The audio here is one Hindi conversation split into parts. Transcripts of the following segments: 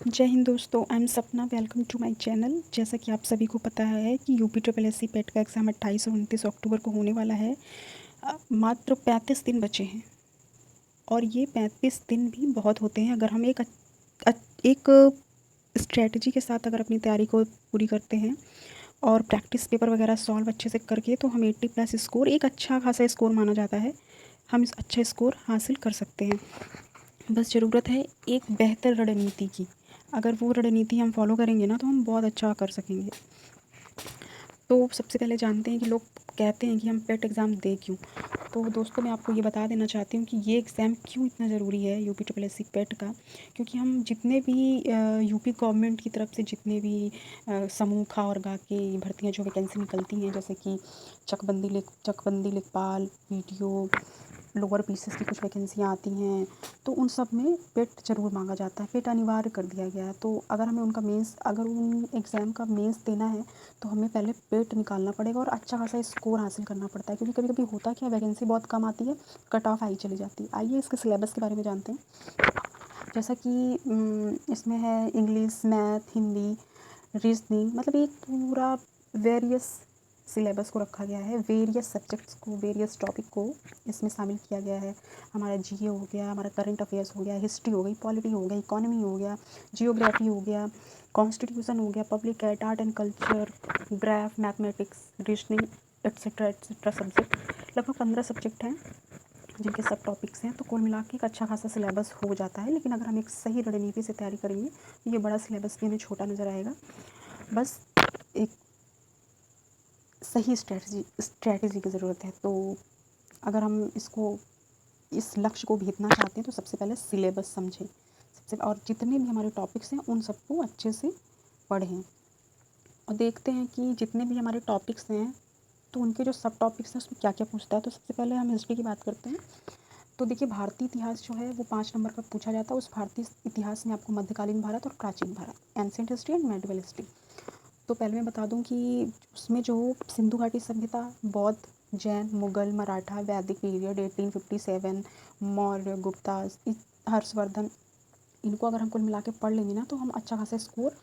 जय हिंद दोस्तों, I am Sapna. Welcome to my channel. जैसा कि आप सभी को पता है कि UP triple S C PET का एग्ज़ाम 28 और 29 अक्टूबर को होने वाला है। मात्र 35 दिन बचे हैं और ये 35 दिन भी बहुत होते हैं अगर हम एक स्ट्रेटजी के साथ अगर अपनी तैयारी को पूरी करते हैं और प्रैक्टिस पेपर वगैरह सॉल्व अच्छे से करके, तो हम 80+ स्कोर, एक अच्छा खासा स्कोर माना जाता है, हम इस अच्छा स्कोर हासिल कर सकते हैं। बस ज़रूरत है एक बेहतर रणनीति की। अगर वो रणनीति हम फॉलो करेंगे ना, तो हम बहुत अच्छा कर सकेंगे। तो सबसे पहले जानते हैं कि लोग कहते हैं कि हम पेट एग्ज़ाम दें क्यों। तो दोस्तों, मैं आपको ये बता देना चाहती हूँ कि ये एग्ज़ाम क्यों इतना ज़रूरी है, UP triple S C PET का। क्योंकि हम जितने भी यूपी गवर्नमेंट की तरफ से जितने भी समूह खा और गा की भर्तियाँ जो वैकेंसी निकलती हैं, जैसे कि चकबंदी लेखपाल, वीडियो, लोअर पीसेस की कुछ वैकेंसियाँ आती हैं, तो उन सब में पेट ज़रूर मांगा जाता है। पेट अनिवार्य कर दिया गया है। तो अगर हमें अगर उन एग्ज़ाम का मेंस देना है, तो हमें पहले पेट निकालना पड़ेगा और अच्छा खासा स्कोर हासिल करना पड़ता है। क्योंकि कभी कभी होता क्या है, वैकेंसी बहुत कम आती है, कट ऑफ हाई चली जाती है। आइए इसके सिलेबस के बारे में जानते हैं। जैसा कि इसमें है इंग्लिश, मैथ, हिंदी, रीजनिंग, मतलब एक पूरा वेरियस सिलेबस को रखा गया है। वेरियस सब्जेक्ट्स को, वेरियस टॉपिक को इसमें शामिल किया गया है। हमारा जीके हो गया, हमारा करंट अफेयर्स हो गया, हिस्ट्री हो गई, पॉलिटी हो गई, इकोनॉमी हो गया, जियोग्राफी हो गया, कॉन्स्टिट्यूशन हो गया, public ad, art and culture, graph, mathematics, reasoning, etcetera subject. लगभग 15 सब्जेक्ट हैं जिनके सब टॉपिक्स हैं। तो कुल मिला के एक अच्छा खासा सिलेबस हो जाता है। लेकिन अगर हम एक सही रणनीति से तैयारी करेंगे, तो ये बड़ा सिलेबस भी हमें छोटा नज़र आएगा। बस एक सही स्ट्रैटेजी की ज़रूरत है। तो अगर हम इस लक्ष्य को भेदना चाहते हैं, तो सबसे पहले सिलेबस समझें, और जितने भी हमारे टॉपिक्स हैं उन सबको अच्छे से पढ़ें और देखते हैं कि जितने भी हमारे टॉपिक्स हैं, तो उनके जो सब टॉपिक्स हैं उसमें क्या क्या पूछता है। तो सबसे पहले हम हिस्ट्री की बात करते हैं। तो देखिए, भारतीय इतिहास जो है वो 5 नंबर का पूछा जाता है। उस भारतीय इतिहास में आपको मध्यकालीन भारत और प्राचीन Bharat, ancient history and medieval history. तो पहले मैं बता दूं कि उसमें जो सिंधु घाटी सभ्यता, बौद्ध, जैन, मुगल, मराठा, वैदिक पीरियड 1857, मौर्य, गुप्ता, हर्षवर्धन, इनको अगर हम कुल मिला के पढ़ लेंगे ना, तो हम अच्छा खासा स्कोर,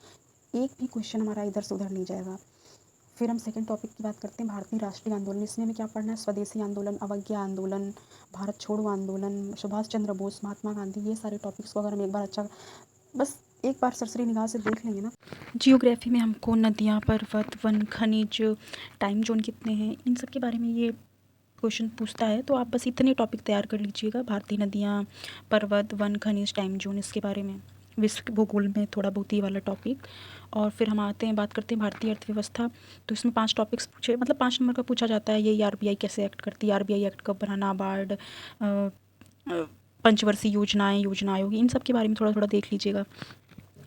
एक भी क्वेश्चन हमारा इधर से उधर नहीं जाएगा। फिर हम सेकंड टॉपिक की बात करते हैं, भारतीय राष्ट्रीय आंदोलन। इसमें हमें क्या पढ़ना है? स्वदेशी आंदोलन, अवज्ञा आंदोलन, भारत छोड़ो आंदोलन, सुभाष चंद्र बोस, महात्मा गांधी, ये सारे टॉपिक्स को अगर हम एक बार बस एक बार सरसरी निगाह से देख लेंगे ना। जियोग्राफी में हमको नदियाँ, पर्वत, वन, खनिज, टाइम जोन कितने हैं, इन सब के बारे में ये क्वेश्चन पूछता है। तो आप बस इतने टॉपिक तैयार कर लीजिएगा, भारतीय नदियाँ, पर्वत, वन, खनिज, टाइम जोन, इसके बारे में, विश्व भूगोल में थोड़ा बहुत ये वाला टॉपिक। और फिर हम बात करते हैं भारतीय अर्थव्यवस्था। तो इसमें 5 टॉपिक्स पूछे, मतलब 5 नंबर का पूछा जाता है। ये आरबीआई कैसे एक्ट करती है, आरबीआई एक्ट कब बना, नाबार्ड, पंचवर्षीय योजना आयोग, इन सब के बारे में थोड़ा थोड़ा देख लीजिएगा।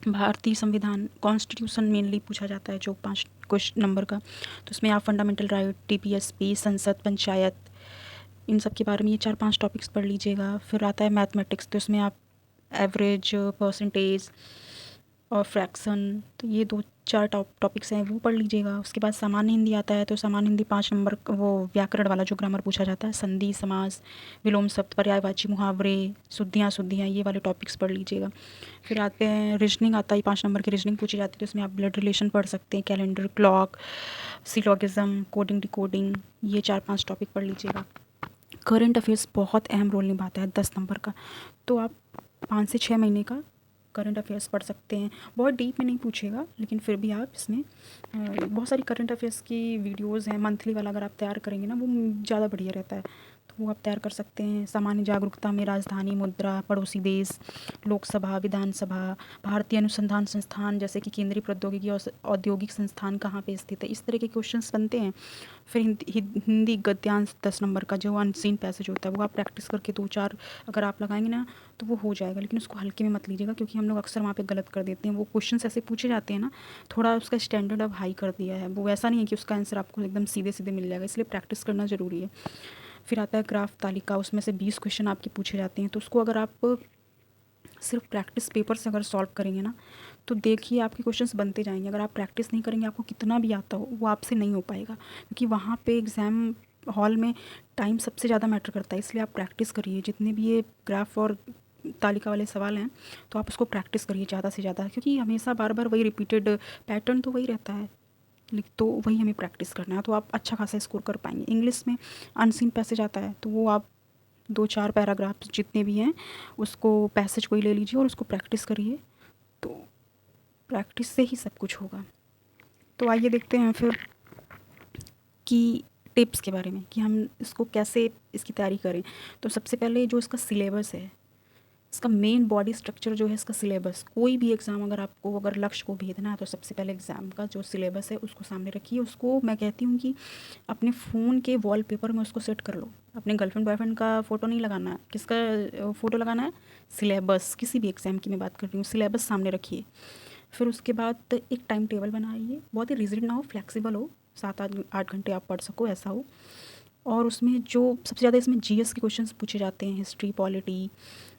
भारतीय संविधान, कॉन्स्टिट्यूशन मेनली पूछा जाता है, जो 5 क्वेश्चन नंबर का। तो इसमें आप फंडामेंटल राइट, टीपीएसपी, संसद, पंचायत, इन सब के बारे में ये 4-5 टॉपिक्स पढ़ लीजिएगा। फिर आता है मैथमेटिक्स। तो इसमें आप एवरेज, परसेंटेज और फ्रैक्शन, तो ये 2-4 टॉपिक्स हैं, वो पढ़ लीजिएगा। उसके बाद सामान्य हिंदी आता है। तो सामान्य हिंदी 5 नंबर, वो व्याकरण वाला जो ग्रामर पूछा जाता है, संधि, समास, विलोम शब्द, पर्यायवाची, मुहावरे, शुद्धियाँ, ये वाले टॉपिक्स पढ़ लीजिएगा। फिर आते हैं रीजनिंग, आता है 5 नंबर की रीजनिंग पूछी जाती है। तो इसमें आप ब्लड रिलेशन पढ़ सकते हैं, calendar, clock, syllogism, coding, decoding, ये 4-5 टॉपिक पढ़ लीजिएगा। करंट अफेयर्स बहुत अहम रोल निभाता है, 10 नंबर का। तो आप 5 से 6 महीने का करंट अफेयर्स पढ़ सकते हैं। बहुत डीप में नहीं पूछेगा, लेकिन फिर भी आप इसमें बहुत सारी करंट अफेयर्स की वीडियोज़ हैं। मंथली वाला अगर आप तैयार करेंगे ना, वो ज़्यादा बढ़िया रहता है, तो वो आप तैयार कर सकते हैं। सामान्य जागरूकता में राजधानी, मुद्रा, पड़ोसी देश, लोकसभा, विधानसभा, भारतीय अनुसंधान संस्थान, जैसे कि केंद्रीय प्रौद्योगिकी और औद्योगिक संस्थान कहाँ पे स्थित है, इस तरह के क्वेश्चंस बनते हैं। फिर हिंदी गद्यांश 10 नंबर का, जो अनसीन पैसेज होता है, वो आप प्रैक्टिस करके 2-4 अगर आप लगाएंगे ना, तो वो हो जाएगा। लेकिन उसको हल्के में मत लीजिएगा, क्योंकि हम लोग अक्सर वहाँ पे गलत कर देते हैं। वो क्वेश्चंस ऐसे पूछे जाते हैं ना, थोड़ा उसका स्टैंडर्ड अब हाई कर दिया है। वो ऐसा नहीं है कि उसका आंसर आपको एकदम सीधे सीधे मिल जाएगा, इसलिए प्रैक्टिस करना ज़रूरी है। फिर आता है ग्राफ तालिका। उसमें से 20 क्वेश्चन आपके पूछे जाते हैं। तो उसको अगर आप सिर्फ प्रैक्टिस पेपर से अगर सॉल्व करेंगे ना, तो देखिए आपके क्वेश्चंस बनते जाएंगे। अगर आप प्रैक्टिस नहीं करेंगे, आपको कितना भी आता हो, वो आपसे नहीं हो पाएगा, क्योंकि वहाँ पे एग्ज़ाम हॉल में टाइम सबसे ज़्यादा मैटर करता है। इसलिए आप प्रैक्टिस करिए। जितने भी ये ग्राफ और तालिका वाले सवाल हैं, तो आप उसको प्रैक्टिस करिए ज़्यादा से ज़्यादा, क्योंकि हमेशा बार बार वही रिपीटेड पैटर्न तो वही रहता है, तो वही हमें प्रैक्टिस करना है, तो आप अच्छा खासा स्कोर कर पाएंगे। इंग्लिश में अनसीन पैसेज आता है, तो वो आप 2-4 पैराग्राफ्स जितने भी हैं उसको पैसेज को ही ले लीजिए और उसको प्रैक्टिस करिए, तो प्रैक्टिस से ही सब कुछ होगा। तो आइए देखते हैं फिर कि टिप्स के बारे में कि हम इसको कैसे इसकी तैयारी करें। तो सबसे पहले जो इसका सिलेबस है, इसका मेन बॉडी स्ट्रक्चर जो है इसका सिलेबस, कोई भी एग्ज़ाम अगर लक्ष्य को भेदना है तो सबसे पहले एग्ज़ाम का जो सिलेबस है उसको सामने रखिए। उसको मैं कहती हूँ कि अपने फ़ोन के वॉलपेपर में उसको सेट कर लो। अपने गर्लफ्रेंड बॉयफ्रेंड का फ़ोटो नहीं लगाना है, किसका फ़ोटो लगाना है, सिलेबस। किसी भी एग्ज़ाम की मैं बात कर रही हूँ, सिलेबस सामने रखिए। फिर उसके बाद एक टाइम टेबल बनाइए, बहुत ही रिजिड ना हो, फ्लेक्सिबल हो, 7-8 घंटे आप पढ़ सको ऐसा हो। और उसमें जो सबसे ज़्यादा इसमें जीएस के क्वेश्चंस पूछे जाते हैं, history, polity,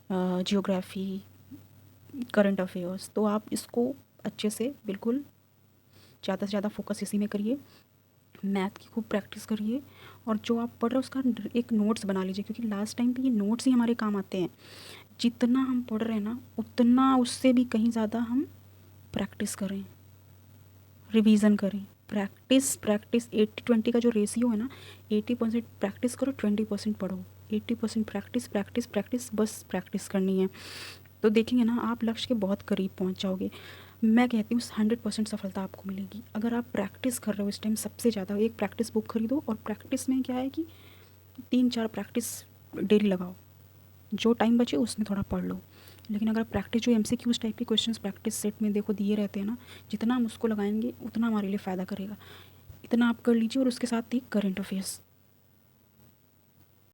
geography, current affairs, तो आप इसको अच्छे से बिल्कुल ज़्यादा से ज़्यादा फोकस इसी में करिए। मैथ की खूब प्रैक्टिस करिए, और जो आप पढ़ रहे हो उसका एक नोट्स बना लीजिए, क्योंकि लास्ट टाइम पे ये नोट्स ही हमारे काम आते हैं। जितना हम पढ़ रहे हैं ना, उतना उससे भी कहीं ज़्यादा हम प्रैक्टिस करें, रिवीजन करें। प्रैक्टिस प्रैक्टिस 80-20 का जो रेशियो है ना, 80% प्रैक्टिस करो, 20% पढ़ो। 80% प्रैक्टिस प्रैक्टिस प्रैक्टिस, बस प्रैक्टिस करनी है, तो देखेंगे ना आप लक्ष्य के बहुत करीब पहुंच जाओगे। मैं कहती हूँ 100% सफलता आपको मिलेगी अगर आप प्रैक्टिस कर रहे हो। इस टाइम सबसे ज़्यादा एक प्रैक्टिस बुक खरीदो, और प्रैक्टिस में क्या है कि 3-4 प्रैक्टिस डेली लगाओ, जो टाइम बचे उसमें थोड़ा पढ़ लो। लेकिन अगर प्रैक्टिस जो एमसीक्यूज टाइप के क्वेश्चंस प्रैक्टिस सेट में देखो दिए रहते हैं ना, जितना हम उसको लगाएंगे उतना हमारे लिए फ़ायदा करेगा। इतना आप कर लीजिए, और उसके साथ ही करंट अफेयर्स